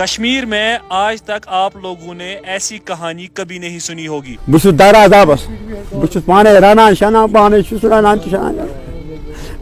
کشمیر میں آج تک آپ لوگوں نے ایسی کہانی کبھی نہیں سنی ہوگی. بس دراز آبس بس پانے رنان شنان پانے رنان شنان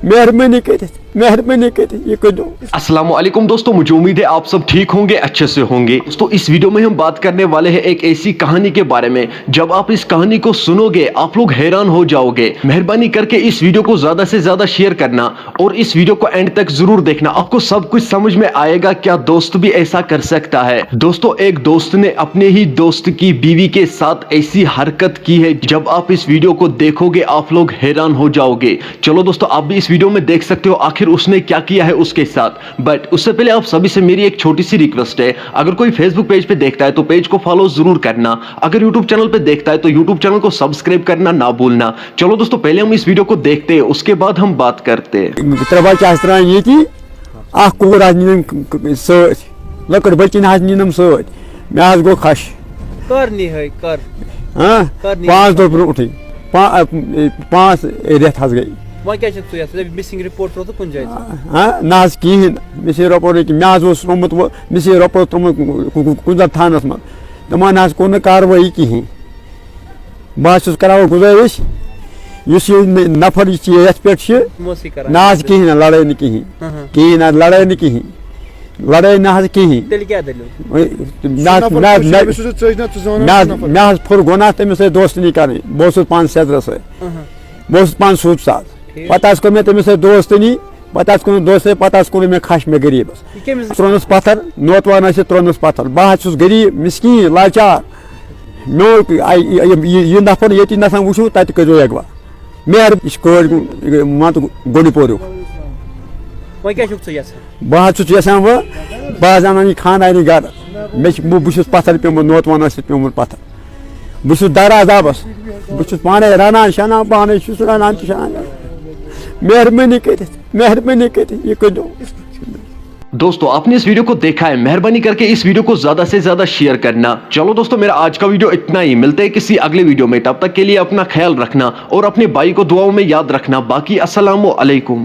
مہربانی کرتے یہ کدو. السلام علیکم دوستو، مجھے امید ہے آپ سب ٹھیک ہوں گے، اچھے سے ہوں گے. دوستو اس ویڈیو میں ہم بات کرنے والے ہیں ایک ایسی کہانی کے بارے میں، جب آپ اس کہانی کو سنو گے آپ لوگ حیران ہو جاؤ گے. مہربانی کر کے اس ویڈیو کو زیادہ سے زیادہ شیئر کرنا اور اس ویڈیو کو اینڈ تک ضرور دیکھنا، آپ کو سب کچھ سمجھ میں آئے گا کیا دوست بھی ایسا کر سکتا ہے. دوستو ایک دوست نے اپنے ہی دوست کی بیوی کے ساتھ ایسی حرکت کی ہے، جب آپ اس ویڈیو کو دیکھو گے آپ لوگ حیران ہو جاؤ گے. چلو دوستو آپ بھی اس ویڈیو میں دیکھ سکتے ہو آخر اس نے کیا کیا ہے اس کے ساتھ. بٹ اس سے پہلے آپ سبھی سے میری ایک چھوٹی سی ریکویسٹ ہے، اگر کوئی فیس بک پیج پہ دیکھتا ہے تو پیج کو فالو ضرور کرنا، اگر یوٹیوب چینل پہ دیکھتا ہے تو یوٹیوب چینل کو سبسکرائب کرنا نہ بھولنا. چلو دوستو پہلے ہم اس ویڈیو کو دیکھتے ہیں، اس کے بعد ہم بات کرتے ہیں. لکڑ بچن نیم ست مے گو خش پانچ دہ برٹھ 5 رت گئی نا کہین مس رپور مے ترومت مس رپور ترومت کُنہِ تھانس من تمن کور کاروٲیی کہین. بہت کران گزارش اس نفر یت پہ نا کہین لڑائی نہ کہین لڑائی نہ کہین لڑائی نہ کہین مے پھر گناہ تمس دوستنی کریں. بہت پان صدر ست بہت پان سود ساز پتہ کور مے تمس دوستنی پتہ کور دوست پتہ کور مے خش مے غریبس ترونس پتھر نوتوان ترونس پتھر. بہت غریب مسکین لاچار یہ نفر یہ نسان وچھو تت کرو اغوا مہربانی مت گنڈ پور بہت یژھان بہت ان خاندانی گھر بہت پتھر پیومت نوتوان پیومت پتھر. بہت دراز آبس بہت پانے رنان شنان پانے رنان شنان مہربانی کرتے یہ کدو. دوستو آپ نے اس ویڈیو کو دیکھا ہے، مہربانی کر کے اس ویڈیو کو زیادہ سے زیادہ شیئر کرنا. چلو دوستو میرا آج کا ویڈیو اتنا ہی، ملتے ہیں کسی اگلے ویڈیو میں، تب تک کے لیے اپنا خیال رکھنا اور اپنے بھائی کو دعاؤں میں یاد رکھنا. باقی السلام علیکم.